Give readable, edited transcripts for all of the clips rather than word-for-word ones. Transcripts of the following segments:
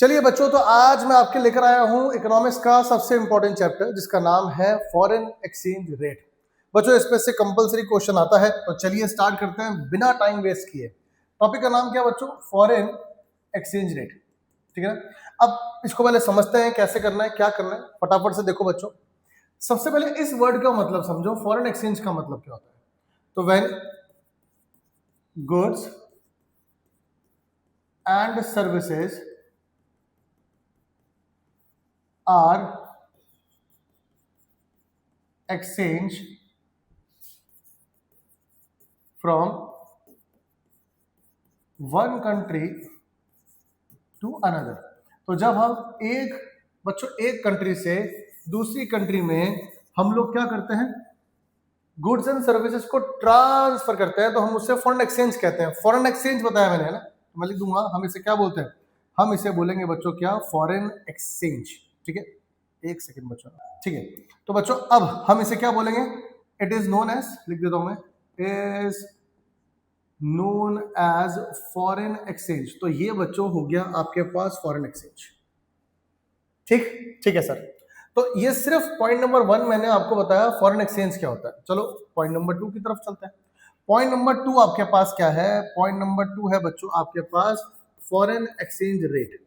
चलिए बच्चों, तो आज मैं आपके लेकर आया हूं इकोनॉमिक्स का सबसे इंपॉर्टेंट चैप्टर जिसका नाम है फॉरेन एक्सचेंज रेट। बच्चों इसमें से कंपलसरी क्वेश्चन आता है, तो चलिए स्टार्ट करते हैं बिना टाइम वेस्ट किए। टॉपिक का नाम क्या बच्चों? Foreign exchange rate. ठीक है ना। अब इसको पहले समझते हैं कैसे करना है, क्या करना है। फटाफट से देखो बच्चों, सबसे पहले इस वर्ड का मतलब समझो। फॉरेन एक्सचेंज का मतलब क्या होता है? तो when goods and services are exchanged from one country to another। तो जब हम एक कंट्री से दूसरी कंट्री में हम लोग क्या करते हैं, गुड्स एंड सर्विसेज को ट्रांसफर करते हैं, तो हम उससे फॉरेन एक्सचेंज कहते हैं। फॉरेन एक्सचेंज बताया मैंने, है ना। तो मैं लिख दूंगा, हम इसे क्या बोलते हैं? हम इसे बोलेंगे बच्चों क्या? Foreign exchange. ठीक है, एक सेकंड बच्चों। ठीक है, तो बच्चों अब हम इसे क्या बोलेंगे? इट इज नोन एज, लिख देता हूं मैं, is known as foreign exchange. तो ये बच्चों हो गया आपके पास फॉरेन एक्सचेंज। ठीक है सर। तो ये सिर्फ पॉइंट नंबर 1 मैंने आपको बताया फॉरेन एक्सचेंज क्या होता है। चलो पॉइंट नंबर 2 की तरफ चलते हैं। पॉइंट नंबर 2 आपके पास क्या है? पॉइंट नंबर 2 है बच्चों आपके पास फॉरेन एक्सचेंज रेट।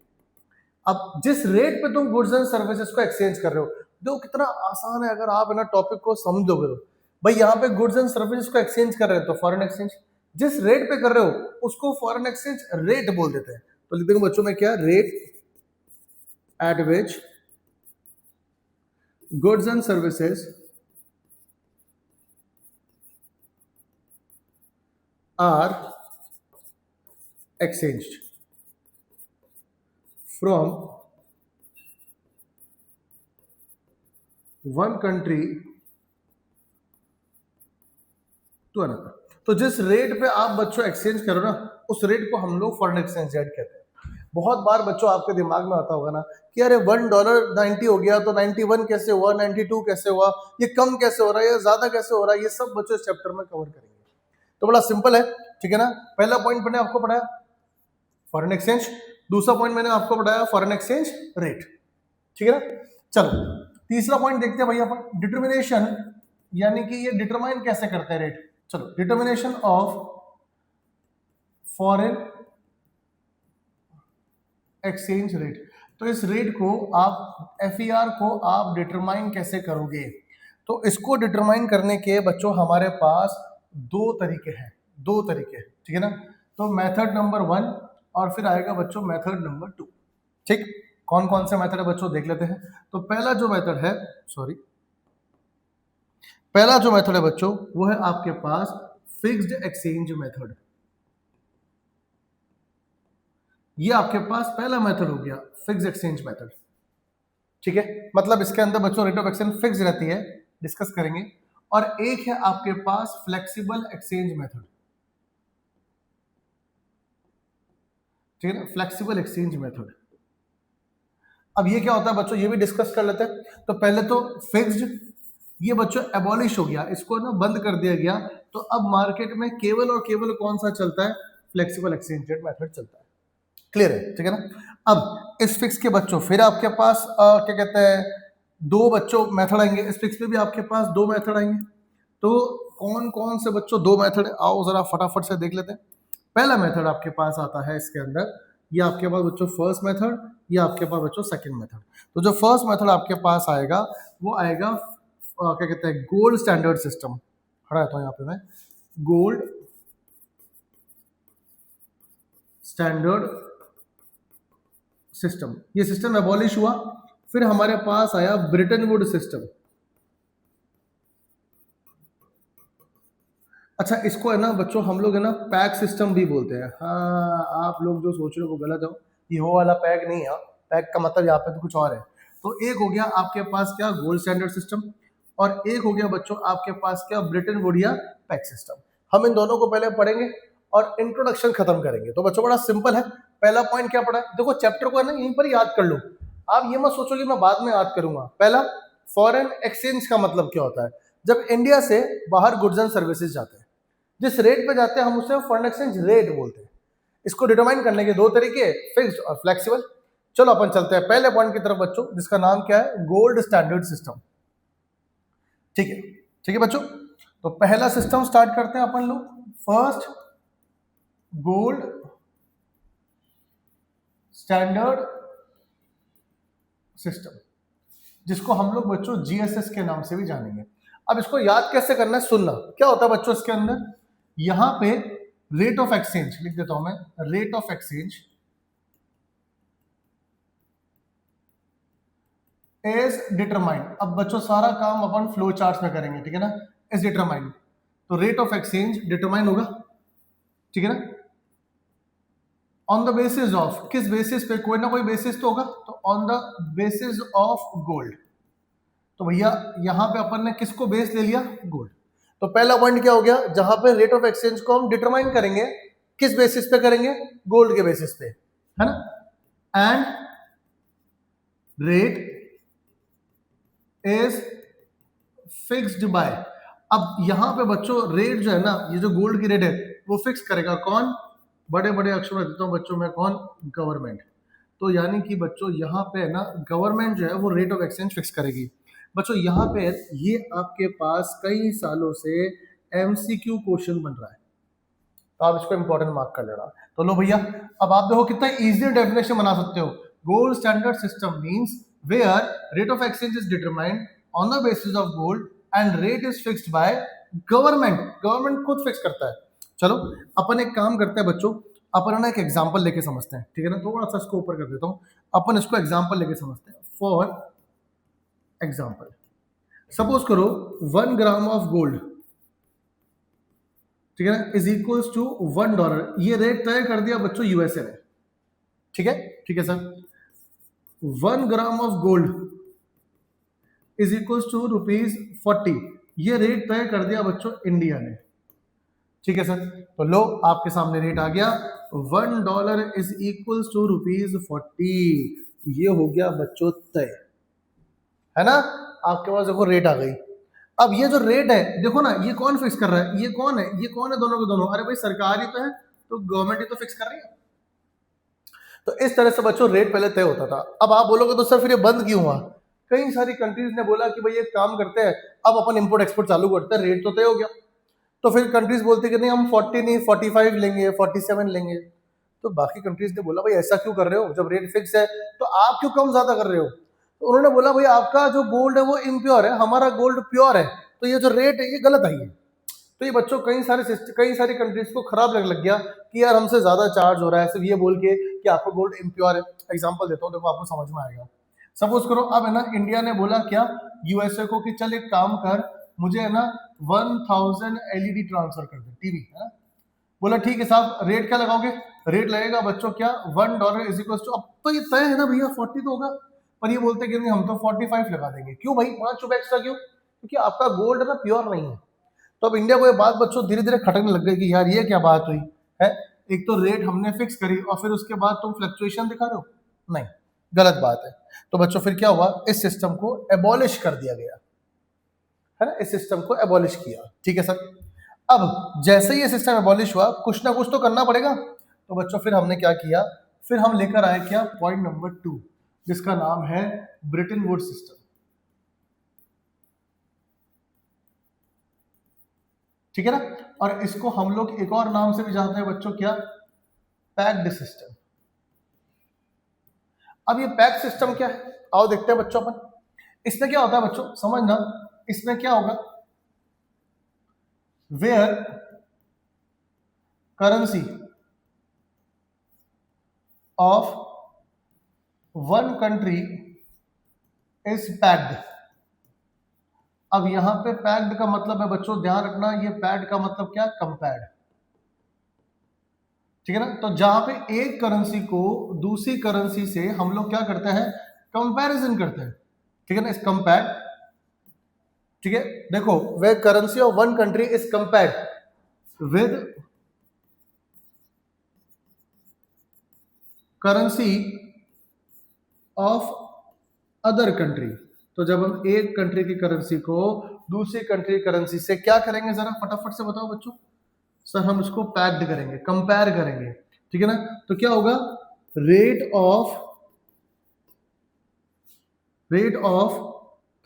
अब जिस रेट पे तुम गुड्स एंड सर्विसेज को एक्सचेंज कर रहे हो, देखो कितना आसान है। अगर आप ना टॉपिक को समझोगे तो भाई, यहाँ पे गुड्स एंड सर्विसेज को एक्सचेंज कर रहे हो तो फॉरेन एक्सचेंज, जिस रेट पे कर रहे हो उसको फॉरेन एक्सचेंज रेट बोल देते हैं। तो लिख देंगे बच्चों में क्या? Rate at which goods and services are exchanged from one country to another. तो जिस रेट पे आप बच्चों एक्सचेंज करो ना, उस रेट को हम लोग फॉरेन एक्सचेंज रेट कहते हैं। बहुत बार बच्चों आपके दिमाग में आता होगा ना कि अरे $1 90 हो गया, तो 91 कैसे हुआ, 92 कैसे हुआ, ये कम कैसे हो रहा है, ये ज्यादा कैसे हो रहा है। ये सब बच्चों इस चैप्टर में कवर करेंगे। तो बड़ा सिंपल है, ठीक है ना। पहला पॉइंट मैंने आपको पढ़ाया फॉरेन एक्सचेंज, दूसरा पॉइंट मैंने आपको पढ़ाया फॉरेन एक्सचेंज रेट। ठीक है ना। चलो तीसरा पॉइंट देखते हैं भैया अपन, डिटर्मिनेशन, यानी कि ये डिटरमाइन कैसे करते हैं रेट। चलो, determination of foreign exchange rate. तो इस रेट को आप FER को आप डिटरमाइन कैसे करोगे? तो इसको डिटरमाइन करने के बच्चों हमारे पास दो तरीके, ठीक है ना। तो मेथड नंबर 1 और फिर आएगा बच्चों मेथड नंबर 2। ठीक, कौन कौन से मेथड है बच्चों देख लेते हैं। तो पहला जो मेथड है बच्चों, वो है आपके पास फिक्स्ड एक्सचेंज मेथड। ये आपके पास पहला मेथड हो गया, फिक्स्ड एक्सचेंज मेथड। ठीक है, मतलब इसके अंदर बच्चों रेट ऑफ एक्सचेंज फिक्स रहती है, डिस्कस करेंगे। और एक है आपके पास फ्लेक्सिबल एक्सचेंज मेथड। ठीक है ना, फ्लेक्सिबल एक्सचेंज मेथड। अब ये क्या होता है बच्चों, ये भी डिस्कस कर लेते हैं। तो पहले तो फिक्स्ड, ये बच्चों एबॉलिश हो गया, इसको ना बंद कर दिया गया। तो अब मार्केट में केवल और केवल कौन सा चलता है? फ्लेक्सिबल एक्सचेंज रेट मेथड चलता है। क्लियर है, ठीक है ना। अब इस फिक्स के बच्चों फिर आपके पास क्या कहते हैं, दो बच्चों मेथड आएंगे। इस फिक्स पे भी आपके पास दो मेथड आएंगे। तो कौन कौन से बच्चों दो मेथड, आओ जरा फटाफट से देख लेते हैं। पहला मेथड आपके पास आता है इसके अंदर, ये आपके पास बच्चों फर्स्ट मेथड, ये आपके पास बच्चों सेकंड मेथड। तो जो फर्स्ट मेथड आपके पास आएगा वो आएगा क्या कहते हैं, गोल्ड स्टैंडर्ड सिस्टम। हटाता हूं यहाँ पे मैं, गोल्ड स्टैंडर्ड सिस्टम। ये सिस्टम एबॉलिश हुआ। फिर हमारे पास आया ब्रिटेन वुड सिस्टम। अच्छा, इसको है ना बच्चों हम लोग है ना पैक सिस्टम भी बोलते हैं। हाँ, आप लोग जो सोच रहे हो वो गलत हो, ये वो वाला पैक नहीं है। पैक का मतलब यहाँ पे तो कुछ और है। तो एक हो गया आपके पास क्या, गोल्ड स्टैंडर्ड सिस्टम, और एक हो गया बच्चों आपके पास क्या, ब्रिटेन वुड या पैक सिस्टम। हम इन दोनों को पहले पढ़ेंगे और इंट्रोडक्शन खत्म करेंगे। तो बच्चों बड़ा सिंपल है। पहला पॉइंट क्या पढ़ा, देखो चैप्टर को है ना यहीं पर याद कर लो। आप ये मत सोचो कि मैं बाद में याद करूंगा। पहला, फॉरेन एक्सचेंज का मतलब क्या होता है? जब इंडिया से बाहर गुड्स एंड सर्विसेज जाते हैं, जिस रेट पे जाते हैं हम उसे फॉरेन एक्सचेंज रेट बोलते हैं। इसको डिटरमाइन करने के दो तरीके, फिक्स्ड और फ्लेक्सिबल। चलो अपन चलते हैं पहले पॉइंट की तरफ बच्चों, जिसका नाम क्या है, गोल्ड स्टैंडर्ड सिस्टम। ठीक है बच्चों, तो पहला सिस्टम स्टार्ट करते हैं अपन लोग। फर्स्ट, गोल्ड स्टैंडर्ड सिस्टम, जिसको हम लोग बच्चों जीएसएस के नाम से भी जानेंगे। अब इसको याद कैसे करना है, सुनना। क्या होता है बच्चों इसके अंदर, यहां पे रेट ऑफ एक्सचेंज लिख देता हूं मैं, rate of exchange is determined. अब बच्चों सारा काम अपन फ्लो चार्ट में करेंगे, ठीक है ना, इज डिटरमाइंड। तो रेट ऑफ एक्सचेंज डिटरमाइन होगा, ठीक है ना, ऑन द बेसिस ऑफ, किस बेसिस पे, कोई ना कोई बेसिस तो होगा, तो on the basis of gold. तो भैया यहां पे अपन ने किसको बेस ले लिया, गोल्ड। तो पहला पॉइंट क्या हो गया, जहां पे रेट ऑफ एक्सचेंज को हम डिटरमाइन करेंगे, किस बेसिस पे करेंगे, गोल्ड के बेसिस पे, है ना। And rate is fixed bye, अब यहां पे बच्चों रेट जो है ना, ये जो गोल्ड की रेट है वो फिक्स करेगा कौन, बड़े बड़े अक्षरों में देता हूं बच्चों में, कौन, गवर्नमेंट। तो यानी कि बच्चों यहाँ पे है ना, गवर्नमेंट जो है वो रेट ऑफ एक्सचेंज फिक्स करेगी। बच्चों यहाँ पे ये आपके पास कई सालों से एमसीक्यू क्वेश्चन बन रहा है, तो आप इसको इंपॉर्टेंट मार्क कर लेना। तो लो भैया, अब आप देखो कितना इजी डेफिनेशन बना सकते हो। Gold standard system means where rate of exchange is determined on the basis of gold and rate is fixed by government. Government खुद फिक्स करता है। चलो अपन एक काम करते हैं बच्चों, अपन ना एक एग्जांपल लेके समझते हैं, ठीक है ना। थोड़ा सा इसको ऊपर कर देता हूँ, अपन इसको एग्जांपल लेके समझते हैं। फॉर एग्जांपल, सपोज करो 1 ग्राम ऑफ गोल्ड, ठीक है ना, इज इक्वल्स टू $1। ये रेट तय कर दिया बच्चों यूएसए ने, ठीक है sir. 1 gram of gold is equals to ₹40, ये रेट तय कर दिया बच्चों इंडिया ने, ठीक है सर। तो लो आपके सामने रेट आ गया, $1 इज इक्वल्स टू ₹40, ये हो गया बच्चों तय, है ना। आपके पास देखो रेट आ गई। अब ये जो रेट है देखो ना, ये कौन फिक्स कर रहा है, ये कौन है, ये कौन है, दोनों के दोनों, अरे भाई सरकार ही तो है, तो गवर्नमेंट ही तो फिक्स कर रही है। तो इस तरह से बच्चों रेट पहले तय होता था। अब आप बोलोगे तो सर फिर ये बंद क्यों हुआ, कई सारी कंट्रीज ने बोला कि भाई एक काम करते हैं, अब अपन इंपोर्ट एक्सपोर्ट चालू करते हैं, रेट तो तय हो गया। तो फिर कंट्रीज बोलती कि नहीं हम 40 नहीं 45 लेंगे, 47 लेंगे। तो बाकी कंट्रीज ने बोला भाई ऐसा क्यों कर रहे हो, जब रेट फिक्स है तो आप क्यों कम ज्यादा कर रहे हो। तो उन्होंने बोला भाई आपका जो गोल्ड है वो इम्प्योर है, हमारा गोल्ड प्योर है, तो ये जो रेट है ये गलत है। तो ये बच्चों कई सारी कंट्रीज को खराब लग गया कि यार हमसे ज्यादा चार्ज हो रहा है, सिर्फ ये बोल के कि आपका गोल्ड इम्प्योर है। एग्जांपल देता हूँ, देखो आपको समझ में आएगा। सपोज करो अब है ना, इंडिया ने बोला क्या यूएसए को कि चल एक काम कर, मुझे है ना 1000 एलईडी ट्रांसफर कर दे, टीवी, है ना। बोला ठीक है साहब, रेट क्या लगाओगे, रेट लगेगा बच्चों क्या, $1 इज इक्वल टू, अब तो ये तय है ना भैया 40 तो होगा, पर ये बोलते कि नहीं हम तो 45 लगा देंगे। क्यों भाई, 5 रुपए एक्स्ट्रा क्यों, क्योंकि आपका गोल्ड है ना प्योर नहीं है। तो अब इंडिया को ये बात बच्चों धीरे धीरे खटकने लग गई कि यार ये क्या बात हुई है, एक तो रेट हमने फिक्स करी और फिर उसके बाद तुम फ्लक्चुएशन दिखा रहे हो, नहीं गलत बात है। तो बच्चों फिर क्या हुआ, इस सिस्टम को एबॉलिश कर दिया गया, है ना, इस सिस्टम को एबॉलिश किया, ठीक है सर। अब जैसे ये सिस्टम एबॉलिश हुआ, कुछ ना कुछ तो करना पड़ेगा। तो बच्चों फिर हमने क्या किया, फिर हम लेकर आए क्या, पॉइंट नंबर 2, जिसका नाम है ब्रिटेन वुड्स सिस्टम, ठीक है ना। और इसको हम लोग एक और नाम से भी जानते हैं बच्चों, क्या, पैक्ड सिस्टम। अब ये पैक्ड सिस्टम क्या है, आओ देखते हैं बच्चों अपन। इसमें क्या होता है बच्चों, समझना, इसमें क्या होगा, where currency of one country is pegged. अब यहां पे पैक्ड का मतलब है बच्चों, ध्यान रखना, ये पैक्ड का मतलब क्या, कंपेयर्ड, ठीक है ना। तो जहां पे एक करेंसी को दूसरी करेंसी से हम लोग क्या करते हैं, कंपैरिजन करते हैं, ठीक है ना, इस कंपेयर्ड, ठीक है। देखो, वे currency of one country is compared with currency of other country. तो जब हम एक कंट्री की करेंसी को दूसरी कंट्री करेंसी से क्या करेंगे, जरा फटाफट से बताओ बच्चों। सर हम इसको पैक्ड करेंगे, कंपेयर करेंगे, ठीक है ना। तो क्या होगा, rate of rate of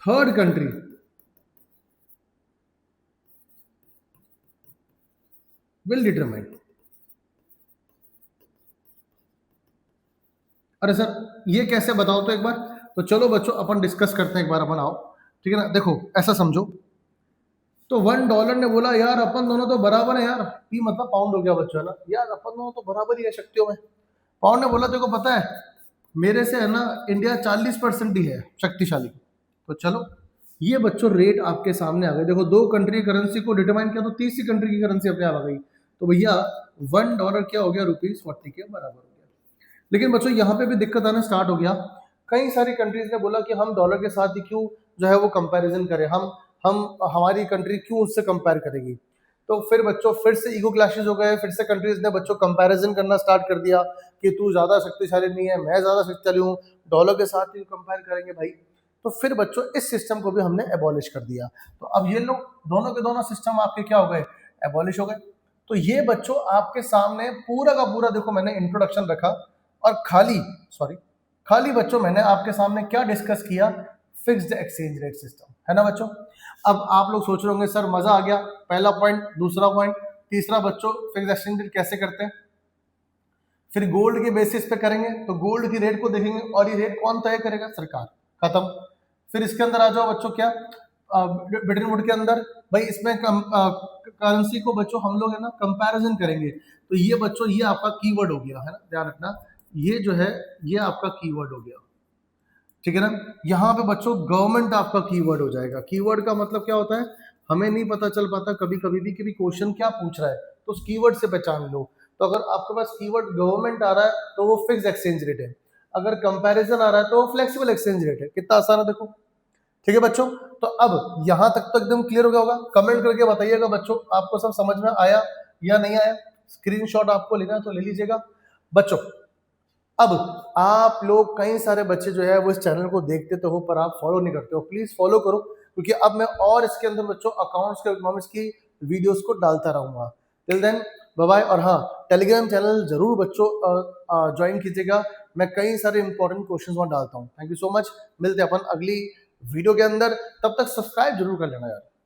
third country will determine. अरे सर ये कैसे बताओ तो एक बार। तो चलो बच्चों अपन डिस्कस करते हैं एक बार, अपन आओ, ठीक है ना। देखो ऐसा समझो, तो $1 ने बोला यार अपन दोनों तो बराबर है यार, पी मतलब पाउंड हो गया बच्चों, है ना, यार अपन दोनों तो बराबर ही है शक्तियों में। पाउंड ने बोला तेरे को पता है मेरे से है ना इंडिया 40% ही है शक्तिशाली। तो चलो ये बच्चों रेट आपके सामने आ गए। देखो दो कंट्री करेंसी को डिटरमाइन किया तो तीसरी कंट्री की करेंसी अपने आप आ गई। तो भैया $1 क्या हो गया, ₹40 के बराबर हो गया। लेकिन बच्चों यहाँ पे भी दिक्कत आना स्टार्ट हो गया। कई सारी कंट्रीज ने बोला कि हम डॉलर के साथ ही क्यों जो है वो कंपैरिजन करें, हम हमारी कंट्री क्यों उससे कंपेयर करेगी। तो फिर बच्चों फिर से ईगो क्लैशेस हो गए, फिर से कंट्रीज ने बच्चों कंपैरिजन करना स्टार्ट कर दिया कि तू ज्यादा शक्तिशाली नहीं है, मैं ज्यादा शक्तिशाली हूँ, डॉलर के साथ ही कंपेयर करेंगे भाई। तो फिर बच्चों इस सिस्टम को भी हमने एबॉलिश कर दिया। तो अब ये लोग दोनों के दोनों सिस्टम आपके क्या हो गए, एबॉलिश हो गए। तो ये बच्चों आपके सामने पूरा का पूरा देखो मैंने इंट्रोडक्शन रखा और खाली बच्चों मैंने आपके सामने क्या डिस्कस किया, फिक्स्ड एक्सचेंज रेट सिस्टम, है ना बच्चों। अब आप लोग सोच रहे होंगे सर मजा आ गया, पहला पॉइंट, दूसरा पॉइंट, तीसरा बच्चों फिक्स्ड एक्सचेंज रेट कैसे करते हैं। फिर गोल्ड के बेसिस पे करेंगे तो गोल्ड की रेट को देखेंगे और ये रेट कौन तय करेगा, सरकार, खत्म। फिर इसके अंदर आ जाओ बच्चों क्या, ब्रिटेन वुड के अंदर भाई इसमें करेंसी को बच्चों हम लोग है ना कंपैरिजन करेंगे। तो ये बच्चों ये आपका कीवर्ड हो गया, है ना, ध्यान रखना, ये जो है ये आपका कीवर्ड हो गया, ठीक है ना। यहाँ पे बच्चों गवर्नमेंट आपका कीवर्ड हो जाएगा। कीवर्ड का मतलब क्या होता है, हमें नहीं पता चल पाता कभी कभी भी कि क्वेश्चन क्या पूछ रहा है, तो उस कीवर्ड से पहचान लो। तो अगर आपके पास कीवर्ड गवर्नमेंट आ रहा है तो वो फिक्स एक्सचेंज रेट है, अगर कंपैरिजन आ रहा है तो वो फ्लेक्सिबल एक्सचेंज रेट है। कितना आसान है देखो, ठीक है बच्चों। तो अब यहाँ तक तो एकदम क्लियर हो गया होगा, कमेंट करके बताइएगा बच्चों आपको सब समझ में आया या नहीं आया। स्क्रीनशॉट आपको लेना है तो ले लीजिएगा बच्चों। अब आप लोग कई सारे बच्चे जो है वो इस चैनल को देखते तो हो पर आप फॉलो नहीं करते हो, प्लीज फॉलो करो, क्योंकि अब मैं और इसके अंदर बच्चों अकाउंट्स के इकोनॉमिक्स की वीडियोस को डालता रहूंगा। Till then bye bye. और हाँ, टेलीग्राम चैनल जरूर बच्चों ज्वाइन कीजिएगा, मैं कई सारे इंपॉर्टेंट क्वेश्चंस वहां डालता हूँ। थैंक यू सो मच, मिलते हैं अपन अगली वीडियो के अंदर, तब तक सब्सक्राइब जरूर कर लेना यार।